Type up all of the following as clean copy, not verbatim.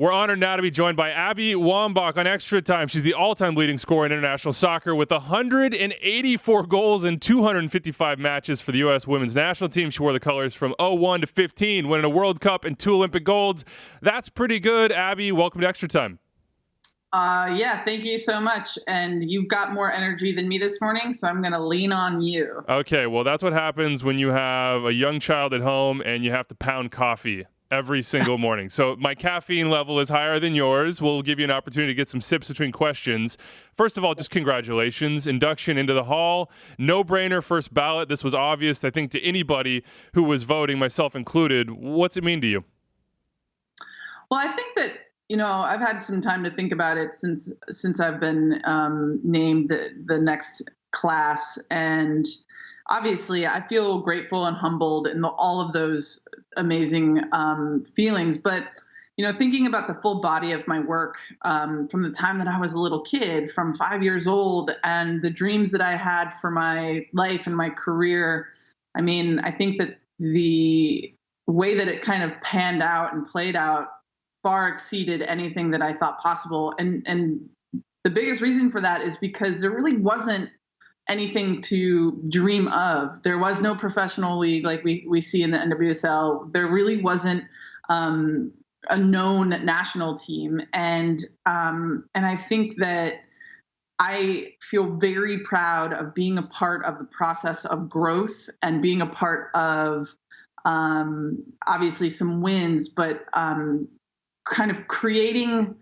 We're honored now to be joined by Abby Wambach on Extra Time. She's the all-time leading scorer in international soccer with 184 goals in 255 matches for the U.S. women's national team. She wore the colors from 01 to 15, winning a World Cup and 2 Olympic Golds. That's pretty good. Abby, welcome to Extra Time. Yeah, thank you so much. And you've got more energy than me this morning, so I'm going to lean on you. Okay, well, that's what happens when you have a young child at home and you have to pound coffee every single morning. So my caffeine level is higher than yours. We'll give you an opportunity to get some sips between questions. First of all, just congratulations. Induction into the Hall. No-brainer first ballot. This was obvious, I think, to anybody who was voting, myself included. What's it mean to you? Well, I think that, I've had some time to think about it since I've been named the next class. And obviously, I feel grateful and humbled and all of those amazing feelings. But, thinking about the full body of my work from the time that I was a little kid, from 5 years old, and the dreams that I had for my life and my career, I mean, I think that the way that it kind of panned out and played out far exceeded anything that I thought possible. And the biggest reason for that is because there really wasn't anything to dream of. There was no professional league like we see in the NWSL. There really wasn't a known national team. And I think that I feel very proud of being a part of the process of growth and being a part of obviously some wins, but kind of creating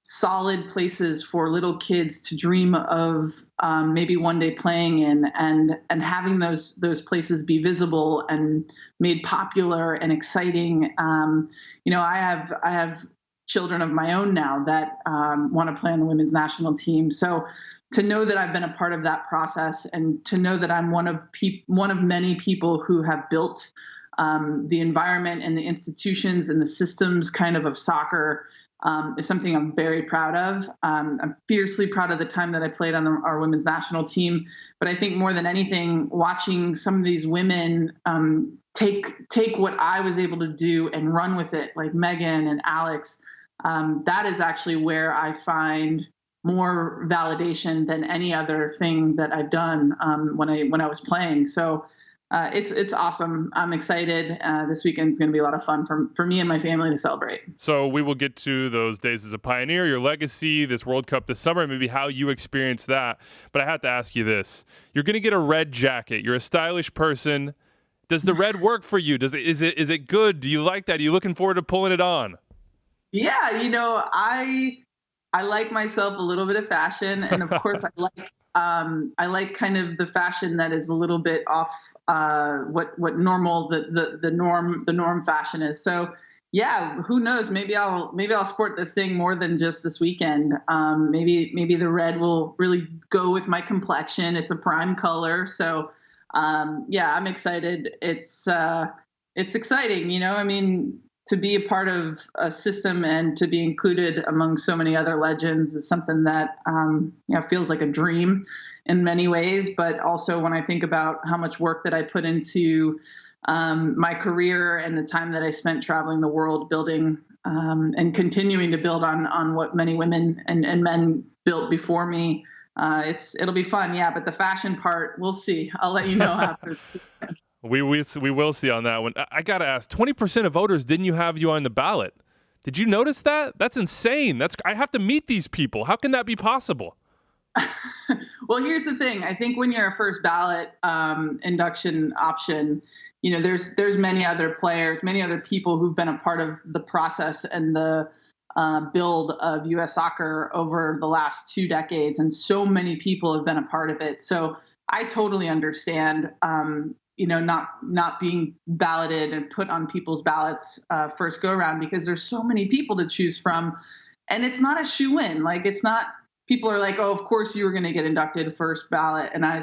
solid places for little kids to dream of maybe one day playing in, and having those places be visible and made popular and exciting. I have children of my own now that want to play on the women's national team. So to know that I've been a part of that process, and to know that I'm one of many people who have built the environment and the institutions and the systems kind of soccer is something I'm very proud of. I'm fiercely proud of the time that I played on our women's national team. But I think more than anything, watching some of these women take what I was able to do and run with it, like Megan and Alex, that is actually where I find more validation than any other thing that I've done when I was playing. So it's awesome. I'm excited. This weekend's going to be a lot of fun for me and my family to celebrate. So we will get to those days as a pioneer, your legacy, this World Cup this summer, and maybe how you experienced that. But I have to ask you this. You're going to get a red jacket. You're a stylish person. Does the red work for you? Is it good? Do you like that? Are you looking forward to pulling it on? Yeah, I like myself a little bit of fashion, and of course I like kind of the fashion that is a little bit off what normal the norm fashion is. So yeah, who knows? Maybe I'll sport this thing more than just this weekend. Maybe the red will really go with my complexion. It's a prime color, so yeah, I'm excited. It's exciting, I mean, to be a part of a system and to be included among so many other legends is something that feels like a dream in many ways. But also when I think about how much work that I put into my career and the time that I spent traveling the world building and continuing to build on what many women and men built before me, it'll be fun. Yeah, but the fashion part, we'll see. I'll let you know after. We will see on that one. I got to ask, 20% of voters didn't have you on the ballot. Did you notice that? That's insane. I have to meet these people. How can that be possible? Well, here's the thing. I think when you're a first ballot induction option, there's many other players, many other people who've been a part of the process and the build of U.S. soccer over the last 2 decades. And so many people have been a part of it. So I totally understand not being balloted and put on people's ballots first go around, because there's so many people to choose from, and it's not a shoe-in. Like, it's not, people are like, oh, of course you were going to get inducted first ballot. And I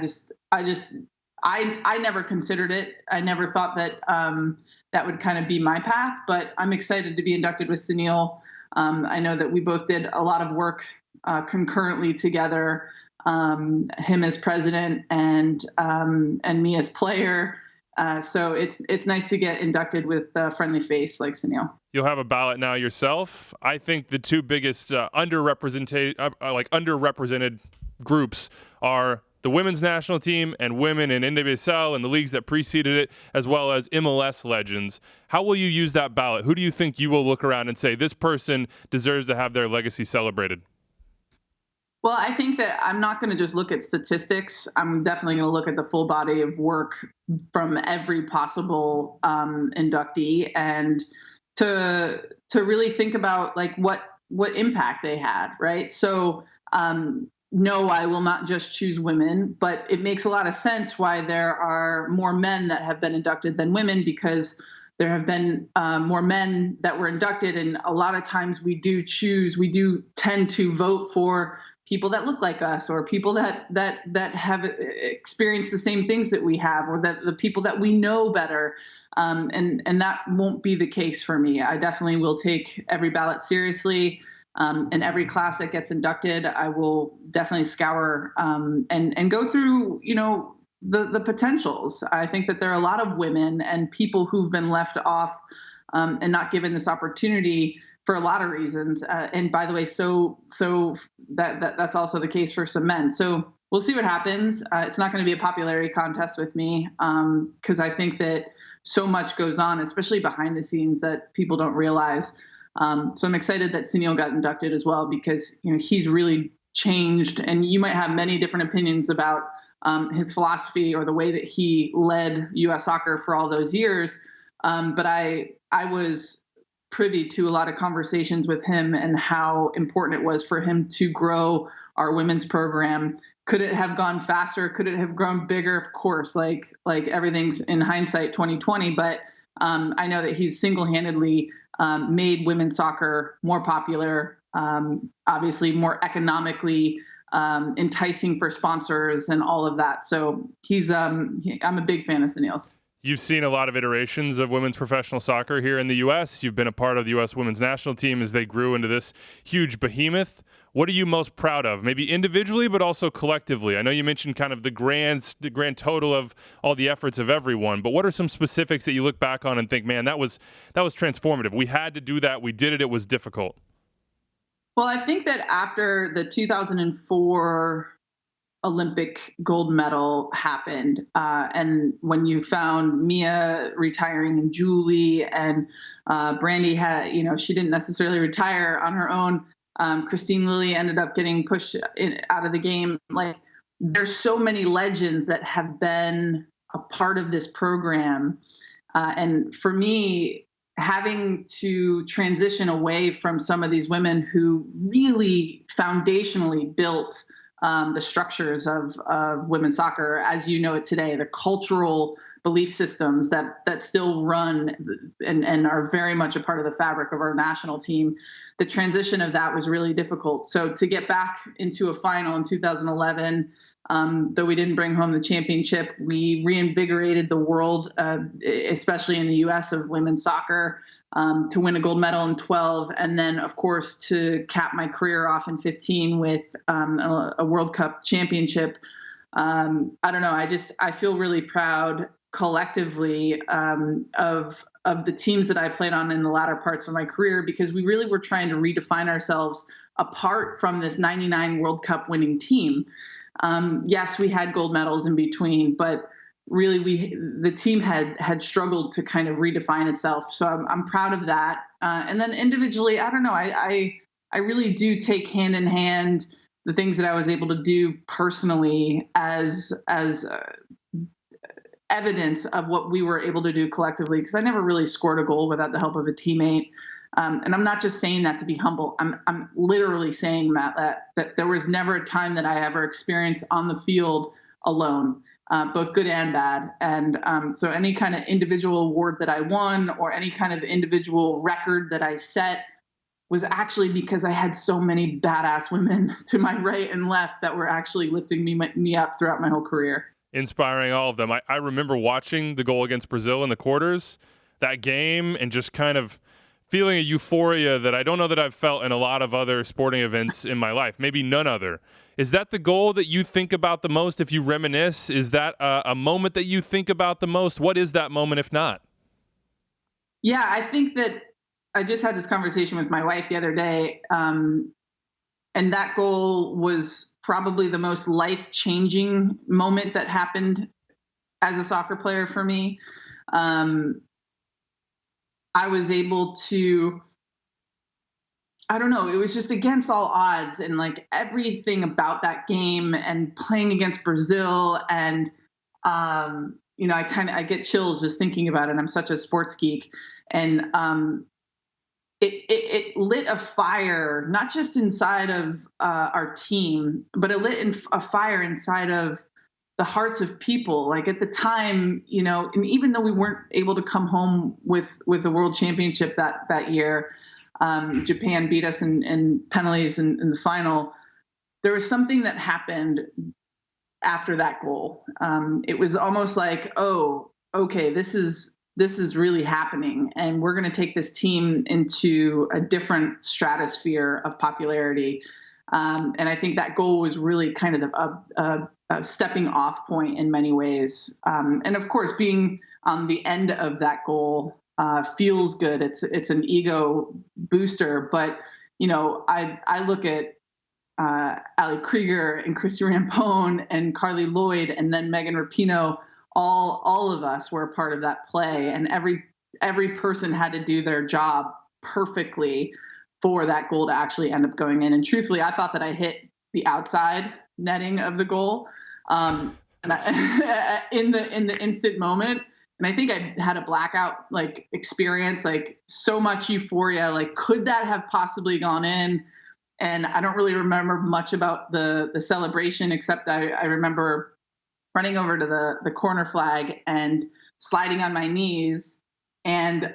never considered it. I never thought that that would kind of be my path, but I'm excited to be inducted with Sunil. I know that we both did a lot of work concurrently together. Him as president and me as player. So it's nice to get inducted with a friendly face like Sunil. You'll have a ballot now yourself. I think the two biggest underrepresented groups are the women's national team and women in NWSL and the leagues that preceded it, as well as MLS legends. How will you use that ballot? Who do you think you will look around and say, this person deserves to have their legacy celebrated? Well, I think that I'm not going to just look at statistics. I'm definitely going to look at the full body of work from every possible inductee, and to really think about like what impact they had, right? So no, I will not just choose women, but it makes a lot of sense why there are more men that have been inducted than women, because there have been more men that were inducted, and a lot of times we do tend to vote for people that look like us, or people that have experienced the same things that we have, or that the people that we know better. And that won't be the case for me. I definitely will take every ballot seriously. And every class that gets inducted, I will definitely scour and go through, the potentials. I think that there are a lot of women and people who've been left off and not given this opportunity for a lot of reasons. And by the way, so that's also the case for some men. So we'll see what happens. It's not going to be a popularity contest with me, because I think that so much goes on, especially behind the scenes, that people don't realize. So I'm excited that Sunil got inducted as well, because he's really changed, and you might have many different opinions about his philosophy or the way that he led U.S. soccer for all those years. But I was privy to a lot of conversations with him and how important it was for him to grow our women's program. Could it have gone faster? Could it have grown bigger? Of course, like everything's in hindsight 2020. But I know that he's single-handedly made women's soccer more popular, obviously more economically enticing for sponsors and all of that. So I'm a big fan of Sunil's. You've seen a lot of iterations of women's professional soccer here in the U.S. You've been a part of the U.S. women's national team as they grew into this huge behemoth. What are you most proud of, maybe individually, but also collectively? I know you mentioned kind of the grand total of all the efforts of everyone, but what are some specifics that you look back on and think, man, that was transformative. We had to do that. We did it. It was difficult. Well, I think that after the 2004 Olympic gold medal happened, and when you found Mia retiring and Julie and Brandy had, she didn't necessarily retire on her own. Christine Lilly ended up getting pushed out of the game. Like, there's so many legends that have been a part of this program. And for me, having to transition away from some of these women who really foundationally built the structures of women's soccer as you know it today, the cultural belief systems that still run and are very much a part of the fabric of our national team. The transition of that was really difficult. So to get back into a final in 2011, though we didn't bring home the championship, we reinvigorated the world, especially in the U.S., of women's soccer, to win a gold medal in 12. And then, of course, to cap my career off in 15 with a World Cup championship. I don't know. I feel really proud collectively of the teams that I played on in the latter parts of my career, because we really were trying to redefine ourselves apart from this 99 World Cup winning team. Yes, we had gold medals in between, but really the team had struggled to kind of redefine itself. So I'm proud of that. And then individually, I don't know, I really do take hand in hand the things that I was able to do personally as evidence of what we were able to do collectively, because I never really scored a goal without the help of a teammate. And I'm not just saying that to be humble. I'm literally saying, Matt, that there was never a time that I ever experienced on the field alone, both good and bad. And so any kind of individual award that I won or any kind of individual record that I set was actually because I had so many badass women to my right and left that were actually lifting me up throughout my whole career. Inspiring all of them. I remember watching the goal against Brazil in the quarters, that game, and just kind of feeling a euphoria that I don't know that I've felt in a lot of other sporting events in my life, maybe none other. Is that the goal that you think about the most if you reminisce? Is that a moment that you think about the most? What is that moment if not? Yeah, I think that I just had this conversation with my wife the other day, and that goal was probably the most life-changing moment that happened as a soccer player for me. Um, I was able to, I don't know, it was just against all odds, and like everything about that game and playing against Brazil. And, I get chills just thinking about it. I'm such a sports geek. And it lit a fire, not just inside of our team, but it lit a fire inside of the hearts of people. Like at the time, and even though we weren't able to come home with the world championship that year, Japan beat us in penalties in the final. There was something that happened after that goal. It was almost like, oh, okay, this is really happening, and we're going to take this team into a different stratosphere of popularity. And I think that goal was really kind of a stepping off point in many ways. And of course, being on the end of that goal feels good. It's an ego booster, but I look at Ali Krieger and Christy Rampone and Carly Lloyd and then Megan Rapinoe. All of us were a part of that play, and every person had to do their job perfectly for that goal to actually end up going in. And truthfully, I thought that I hit the outside netting of the goal in the instant moment. And I think I had a blackout like experience, like so much euphoria. Like, could that have possibly gone in? And I don't really remember much about the celebration, except I remember running over to the corner flag and sliding on my knees and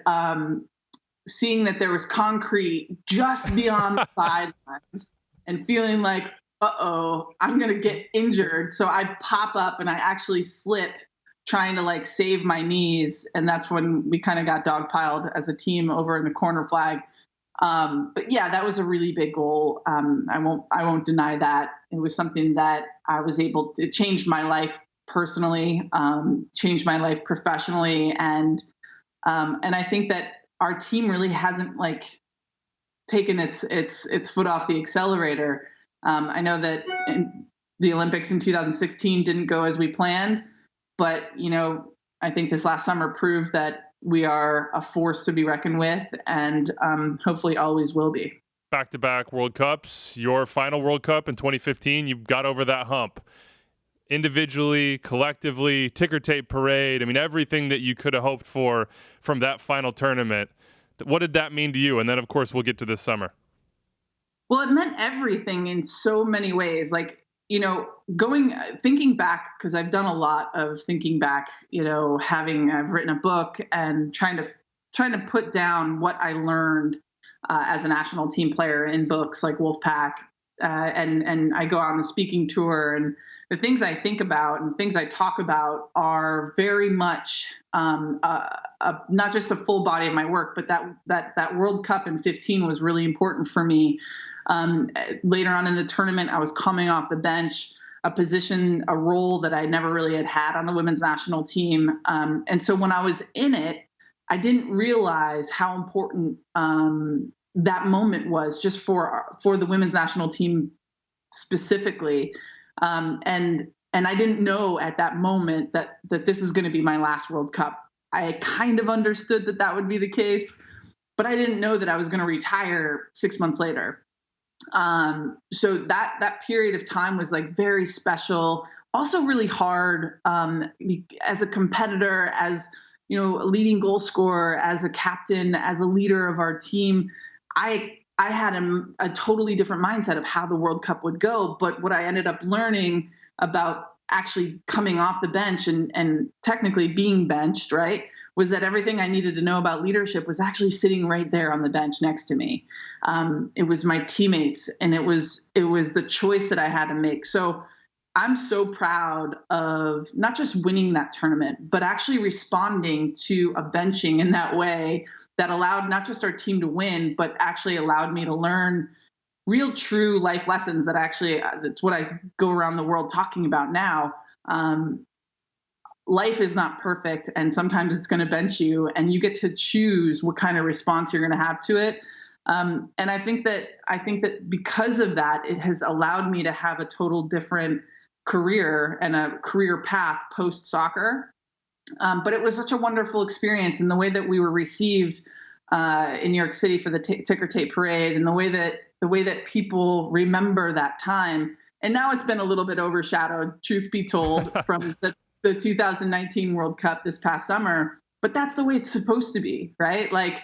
seeing that there was concrete just beyond the sidelines and feeling like, uh-oh, I'm going to get injured. So I pop up and I actually slip trying to like save my knees. And that's when we kind of got dogpiled as a team over in the corner flag. But yeah, that was a really big goal. I won't deny that. It was something that I was able to change my life personally, change my life professionally. And I think that our team really hasn't like taken its foot off the accelerator. I know that the Olympics in 2016 didn't go as we planned, but I think this last summer proved that we are a force to be reckoned with, and hopefully always will be. Back-to-back World Cups, your final World Cup in 2015, you've got over that hump. Individually, collectively, ticker tape parade. I mean, everything that you could have hoped for from that final tournament. What did that mean to you? And then, of course, we'll get to this summer. Well, it meant everything in so many ways. Like, thinking back, because I've done a lot of thinking back, I've written a book and trying to put down what I learned as a national team player in books like Wolfpack. And I go on the speaking tour, and the things I think about and things I talk about are very much not just the full body of my work, but that World Cup in 15 was really important for me. Later on in the tournament, I was coming off the bench, a role that I never really had on the women's national team. And so when I was in it, I didn't realize how important that moment was just for the women's national team specifically. And I didn't know at that moment that this was going to be my last World Cup. I kind of understood that would be the case, but I didn't know that I was going to retire 6 months later. So that period of time was like very special, also really hard, as a competitor, as, a leading goal scorer, as a captain, as a leader of our team. I had a totally different mindset of how the World Cup would go. But what I ended up learning about actually coming off the bench and technically being benched, right, was that everything I needed to know about leadership was actually sitting right there on the bench next to me. It was my teammates, and it was the choice that I had to make. So I'm so proud of not just winning that tournament, but actually responding to a benching in that way that allowed not just our team to win, but actually allowed me to learn real, true life lessons that actually, that's what I go around the world talking about now. life is not perfect, and sometimes it's going to bench you, and you get to choose what kind of response you're going to have to it. And I think that because of that, it has allowed me to have a total different career and a career path post soccer. But it was such a wonderful experience, and the way that we were received in New York City for the ticker tape parade, and the way that people remember that time. And now it's been a little bit overshadowed, truth be told, from the 2019 World Cup this past summer. But that's the way it's supposed to be, right? Like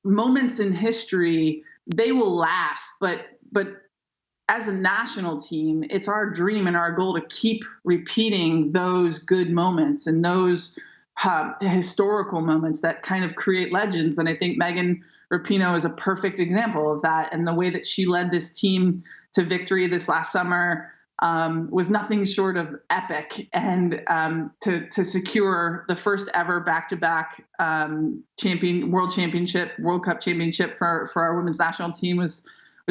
moments in history, they will last, but as a national team, it's our dream and our goal to keep repeating those good moments and those historical moments that kind of create legends. And I think Megan Rapinoe is a perfect example of that. And the way that she led this team to victory this last summer was nothing short of epic. And to secure the first ever back-to-back World Cup championship for our women's national team was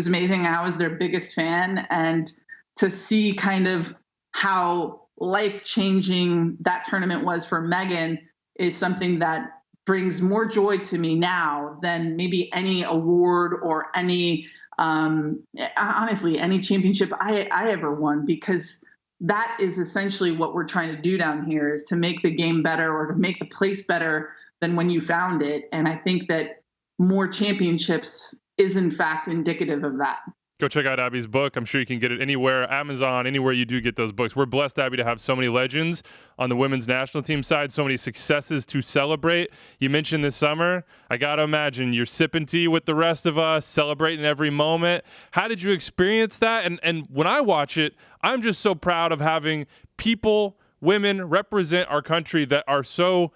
amazing. I was their biggest fan, and to see kind of how life-changing that tournament was for Megan is something that brings more joy to me now than maybe any award or any honestly any championship I ever won, because that is essentially what we're trying to do down here, is to make the game better or to make the place better than when you found it. And I think that more championships is in fact indicative of that. Go check out Abby's book. I'm sure you can get it anywhere, Amazon, anywhere you do get those books. We're blessed, Abby, to have so many legends on the women's national team side, so many successes to celebrate. You mentioned this summer. I got to imagine you're sipping tea with the rest of us, celebrating every moment. How did you experience that? And when I watch it, I'm just so proud of having people, women, represent our country that are so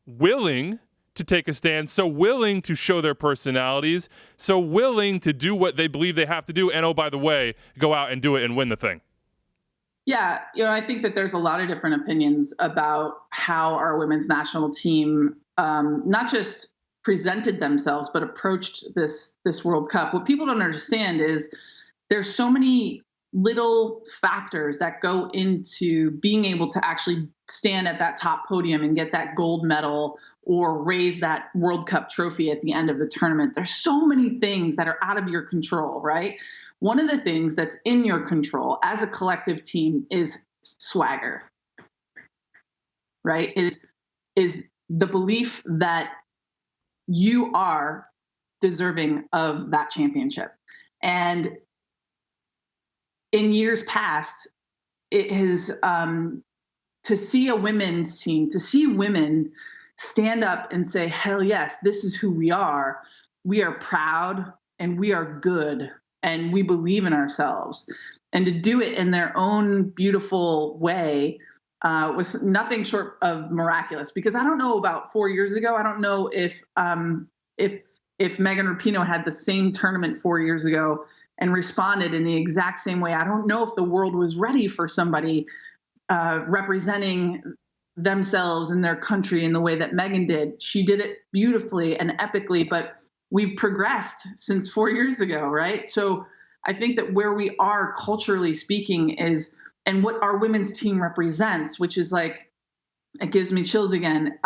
willing to take a stand, so willing to show their personalities, so willing to do what they believe they have to do, and oh, by the way, go out and do it and win the thing. Yeah, I think that there's a lot of different opinions about how our women's national team not just presented themselves, but approached this World Cup. What people don't understand is there's so many little factors that go into being able to actually stand at that top podium and get that gold medal or raise that World Cup trophy at the end of the tournament. There's so many things that are out of your control, right? One of the things that's in your control as a collective team is swagger, right? Is the belief that you are deserving of that championship. And in years past, it has to see a women's team, to see women stand up and say, hell yes, this is who we are. We are proud and we are good and we believe in ourselves. And to do it in their own beautiful way was nothing short of miraculous. Because I don't know, about 4 years ago, I don't know if Megan Rapinoe had the same tournament 4 years ago and responded in the exact same way. I don't know if the world was ready for somebody representing themselves and their country in the way that Megan did. She did it beautifully and epically, but we've progressed since 4 years ago, right? So I think that where we are culturally speaking is, and what our women's team represents, which is like, it gives me chills again,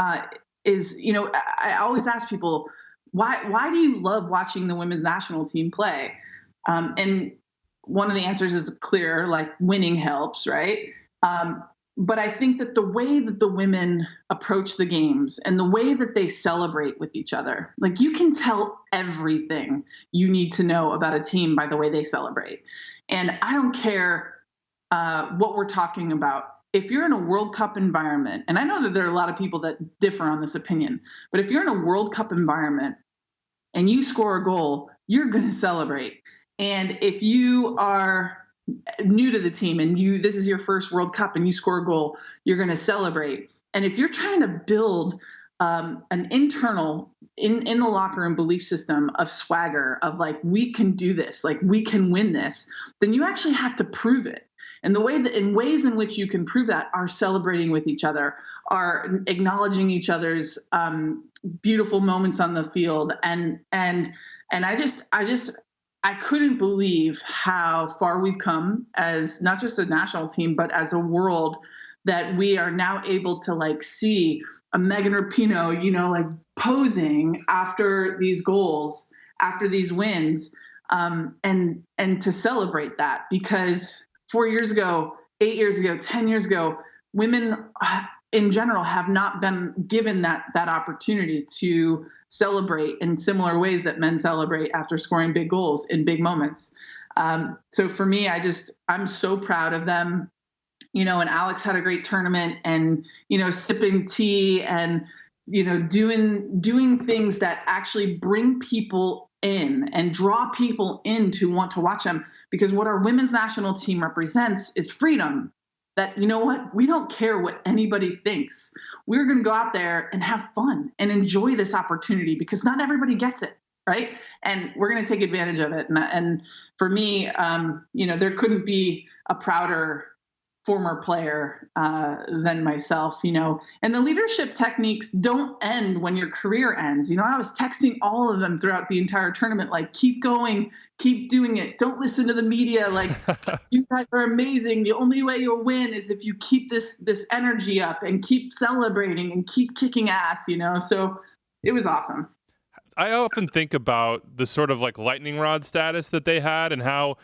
is, I always ask people, why do you love watching the women's national team play? And one of the answers is clear, like winning helps, right? But I think that the way that the women approach the games and the way that they celebrate with each other, like you can tell everything you need to know about a team by the way they celebrate. And I don't care what we're talking about. If you're in a World Cup environment, and I know that there are a lot of people that differ on this opinion, but if you're in a World Cup environment and you score a goal, you're going to celebrate. And if you are new to the team and this is your first World Cup and you score a goal, you're going to celebrate. And if you're trying to build an internal in the locker room belief system of swagger, of like, we can do this, like we can win this, then you actually have to prove it. And in ways in which you can prove that are celebrating with each other, are acknowledging each other's beautiful moments on the field. And I couldn't believe how far we've come as not just a national team, but as a world that we are now able to like see a Megan Rapinoe, you know, like posing after these goals, after these wins, and to celebrate that, because 4 years ago, 8 years ago, 10 years ago, women in general have not been given that opportunity to celebrate in similar ways that men celebrate after scoring big goals in big moments. So for me, I'm so proud of them. You know, and Alex had a great tournament, and, you know, sipping tea and, you know, doing things that actually bring people in and draw people in to want to watch them. Because what our women's national team represents is freedom. That, you know what, we don't care what anybody thinks. We're going to go out there and have fun and enjoy this opportunity, because not everybody gets it, right? And we're going to take advantage of it. And for me, you know, there couldn't be a prouder former player than myself, you know. And the leadership techniques don't end when your career ends. You know, I was texting all of them throughout the entire tournament, like, keep going, keep doing it. Don't listen to the media. Like, you guys are amazing. The only way you'll win is if you keep this energy up and keep celebrating and keep kicking ass, you know. So it was awesome. I often think about the sort of like lightning rod status that they had, and how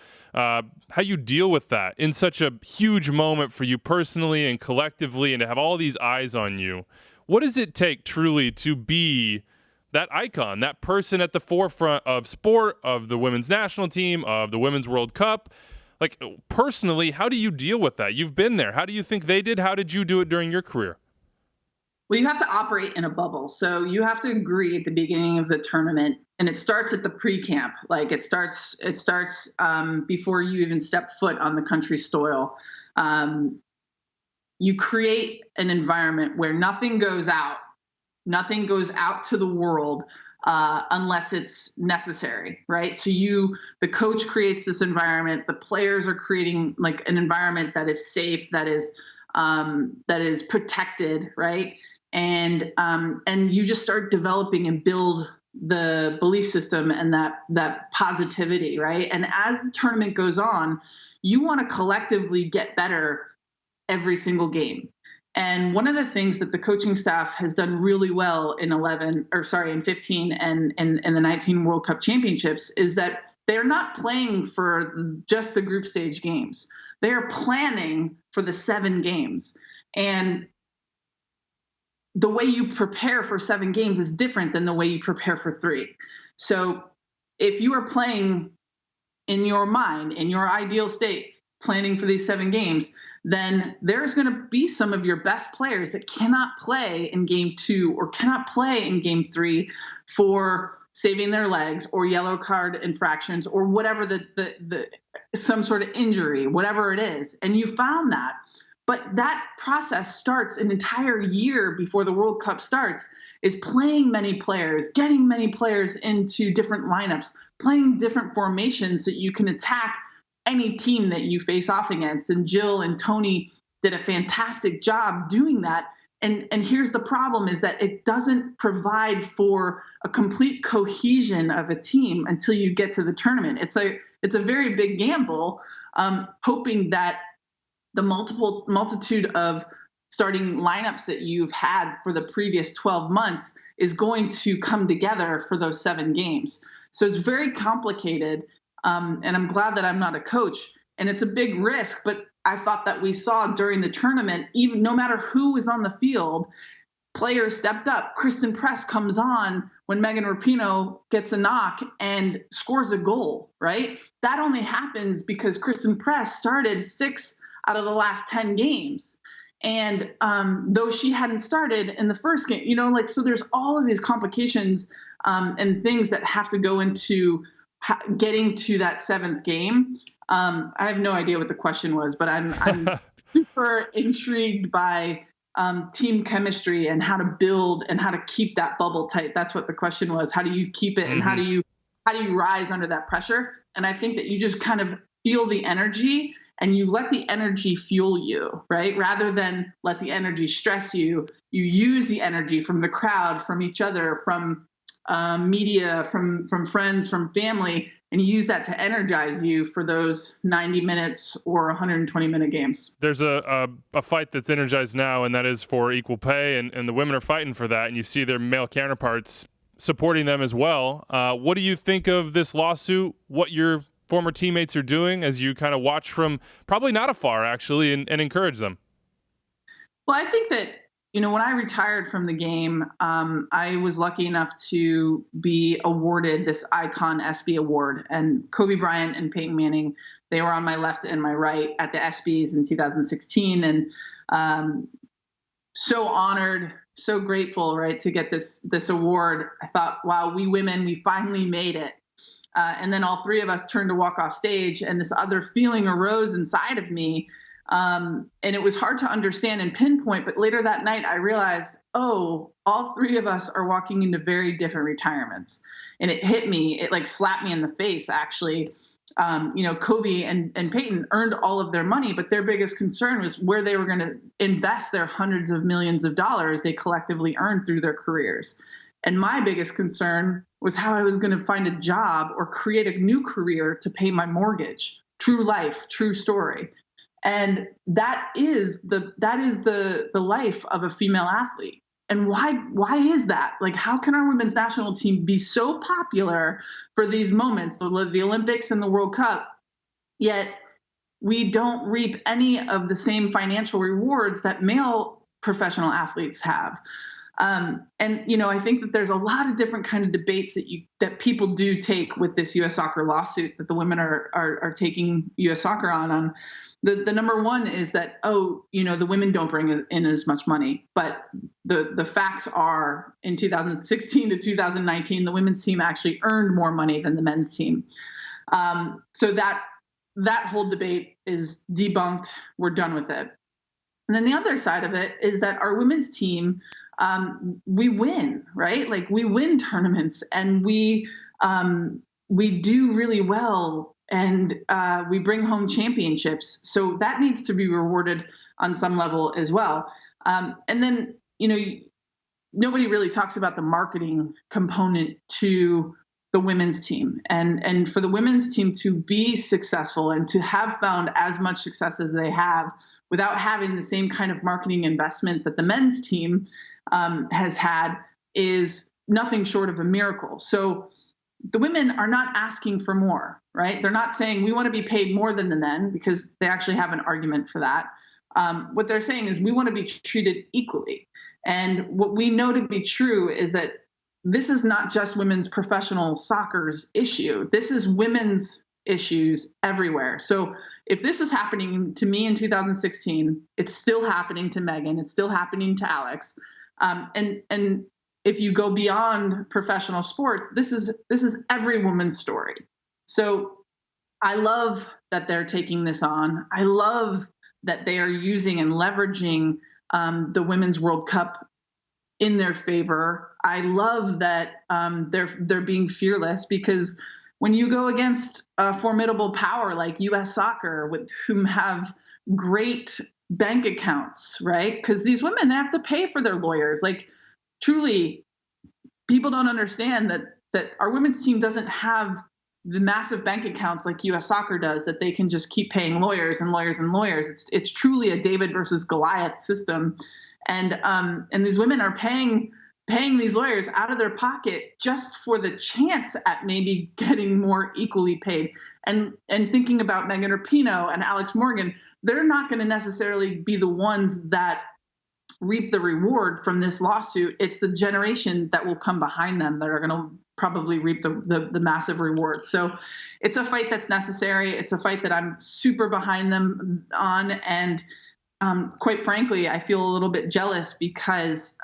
you deal with that in such a huge moment for you personally and collectively, and to have all these eyes on you. What does it take truly to be that icon, that person at the forefront of sport, of the women's national team, of the Women's World Cup? Like, personally, how do you deal with that? You've been there. How do you think they did? How did you do it during your career? Well, you have to operate in a bubble. So you have to agree at the beginning of the tournament, and it starts at the pre-camp. Like, it starts before you even step foot on the country's soil. You create an environment where nothing goes out to the world unless it's necessary, right? So the coach creates this environment. The players are creating like an environment that is safe, that is protected, right? And you just start developing and build the belief system and that positivity, right? And as the tournament goes on, you want to collectively get better every single game. And one of the things that the coaching staff has done really well in 15 and the 19 World Cup Championships is that they're not playing for just the group stage games. They are planning for the 7 games. And the way you prepare for 7 games is different than the way you prepare for 3. So if you are playing in your mind, in your ideal state, planning for these 7 games, then there's going to be some of your best players that cannot play in game 2 or cannot play in game 3 for saving their legs or yellow card infractions or whatever the some sort of injury, whatever it is. And you found that. But that process starts an entire year before the World Cup starts, is playing many players, getting many players into different lineups, playing different formations so you can attack any team that you face off against. And Jill and Tony did a fantastic job doing that. And here's the problem, is that it doesn't provide for a complete cohesion of a team until you get to the tournament. It's a very big gamble, hoping that the multitude of starting lineups that you've had for the previous 12 months is going to come together for those 7 games. So it's very complicated. And I'm glad that I'm not a coach, and it's a big risk, but I thought that we saw during the tournament, even no matter who was on the field, players stepped up. Kristen Press comes on when Megan Rapinoe gets a knock and scores a goal, right? That only happens because Kristen Press started 6 out of the last 10 games. And though she hadn't started in the first game, you know, like, so there's all of these complications and things that have to go into getting to that 7th game. I have no idea what the question was, but I'm super intrigued by team chemistry and how to build and how to keep that bubble tight. That's what the question was. How do you keep it, and how do you rise under that pressure? And I think that you just kind of feel the energy and you let the energy fuel you, right? Rather than let the energy stress you, you use the energy from the crowd, from each other, from media, from friends, from family, and you use that to energize you for those 90 minutes or 120-minute games. There's a fight that's energized now, and that is for equal pay, and the women are fighting for that, and you see their male counterparts supporting them as well. What do you think of this lawsuit, what your former teammates are doing as you kind of watch from probably not afar, actually, and encourage them? Well, I think that, when I retired from the game, I was lucky enough to be awarded this Icon ESPY award. And Kobe Bryant and Peyton Manning, they were on my left and my right at the ESPYs in 2016. And so honored, so grateful, right, to get this award. I thought, wow, we women, we finally made it. And then all three of us turned to walk off stage, and this other feeling arose inside of me. And it was hard to understand and pinpoint, but later that night I realized, all three of us are walking into very different retirements. And it hit me, it like slapped me in the face, actually. Kobe and Peyton earned all of their money, but their biggest concern was where they were going to invest their hundreds of millions of dollars they collectively earned through their careers. And my biggest concern was how I was going to find a job or create a new career to pay my mortgage. True life, true story. And that is the life of a female athlete. And why is that? Like, how can our women's national team be so popular for these moments, the Olympics and the World Cup, yet we don't reap any of the same financial rewards that male professional athletes have? I think that there's a lot of different kind of debates that people do take with this U.S. soccer lawsuit that the women are taking U.S. soccer on. The number one is that, the women don't bring in as much money. But the facts are, in 2016 to 2019, the women's team actually earned more money than the men's team. So that whole debate is debunked. We're done with it. And then the other side of it is that our women's team, we win, right? Like, we win tournaments, and we do really well, and we bring home championships. So that needs to be rewarded on some level as well. And then, nobody really talks about the marketing component to the women's team. And for the women's team to be successful and to have found as much success as they have without having the same kind of marketing investment that the men's team has had is nothing short of a miracle. So the women are not asking for more, right? They're not saying we want to be paid more than the men, because they actually have an argument for that. What they're saying is we want to be treated equally. And what we know to be true is that this is not just women's professional soccer's issue. This is women's issues everywhere. So if this was happening to me in 2016, it's still happening to Megan. It's still happening to Alex. And if you go beyond professional sports, this is every woman's story. So I love that they're taking this on. I love that they are using and leveraging the Women's World Cup in their favor. I love that they're being fearless, because when you go against a formidable power like U.S. Soccer, with whom have great bank accounts, right? Because these women, they have to pay for their lawyers. Like, truly, people don't understand that our women's team doesn't have the massive bank accounts like U.S. Soccer does, that they can just keep paying lawyers and lawyers and lawyers. It's truly a David versus Goliath system, and these women are paying these lawyers out of their pocket just for the chance at maybe getting more equally paid. And thinking about Megan Rapinoe and Alex Morgan, they're not going to necessarily be the ones that reap the reward from this lawsuit. It's the generation that will come behind them that are going to probably reap the massive reward. So it's a fight that's necessary. It's a fight that I'm super behind them on. And quite frankly, I feel a little bit jealous, because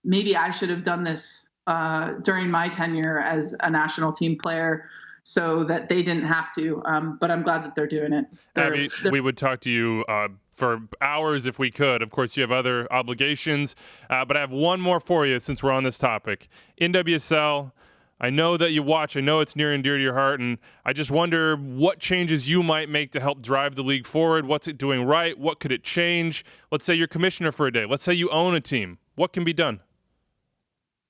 maybe I should have done this during my tenure as a national team player, so that they didn't have to. But I'm glad that they're doing it. Abby, we would talk to you for hours if we could. Of course, you have other obligations, but I have one more for you since we're on this topic. NWSL, I know that you watch. I know it's near and dear to your heart, and I just wonder what changes you might make to help drive the league forward. What's it doing right? What could it change? Let's say you're commissioner for a day. Let's say you own a team. What can be done?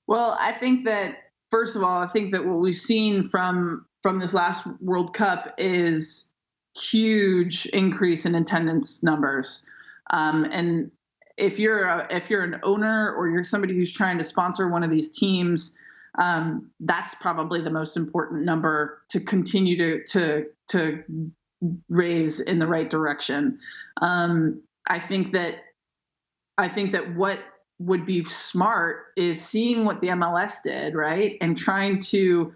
Well, I think that, first of all, what we've seen from from this last World Cup is huge increase in attendance numbers. And if you're an owner or you're somebody who's trying to sponsor one of these teams, that's probably the most important number to continue to raise in the right direction. I think that what would be smart is seeing what the MLS did, right, and trying to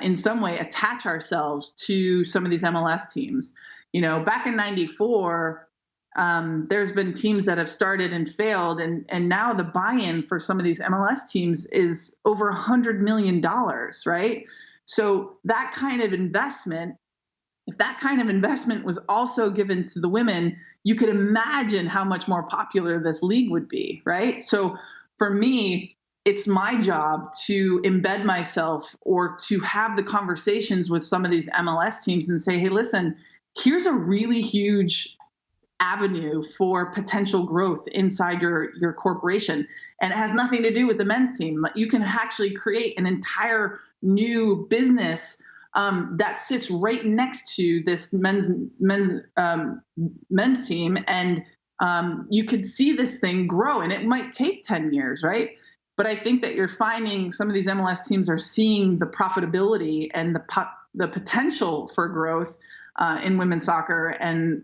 in some way attach ourselves to some of these MLS teams. Back in '94. There's been teams that have started and failed, and now the buy-in for some of these MLS teams is over $100 million, right? So that kind of investment, if that kind of investment was also given to the women, you could imagine how much more popular this league would be, right? So for me, it's my job to embed myself or to have the conversations with some of these MLS teams and say, hey, listen, here's a really huge avenue for potential growth inside your corporation. And it has nothing to do with the men's team. You can actually create an entire new business that sits right next to this men's team. And you could see this thing grow, and it might take 10 years, right? But I think that you're finding some of these MLS teams are seeing the profitability and the potential for growth in women's soccer. And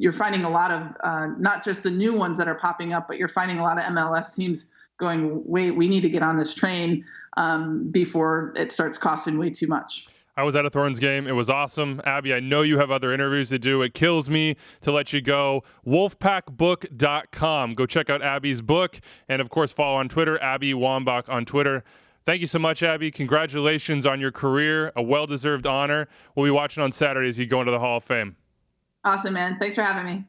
you're finding a lot of not just the new ones that are popping up, but you're finding a lot of MLS teams going, wait, we need to get on this train before it starts costing way too much. I was at a Thorns game. It was awesome. Abby, I know you have other interviews to do. It kills me to let you go. Wolfpackbook.com. Go check out Abby's book. And, of course, follow on Twitter, Abby Wambach on Twitter. Thank you so much, Abby. Congratulations on your career. A well-deserved honor. We'll be watching on Saturday as you go into the Hall of Fame. Awesome, man. Thanks for having me.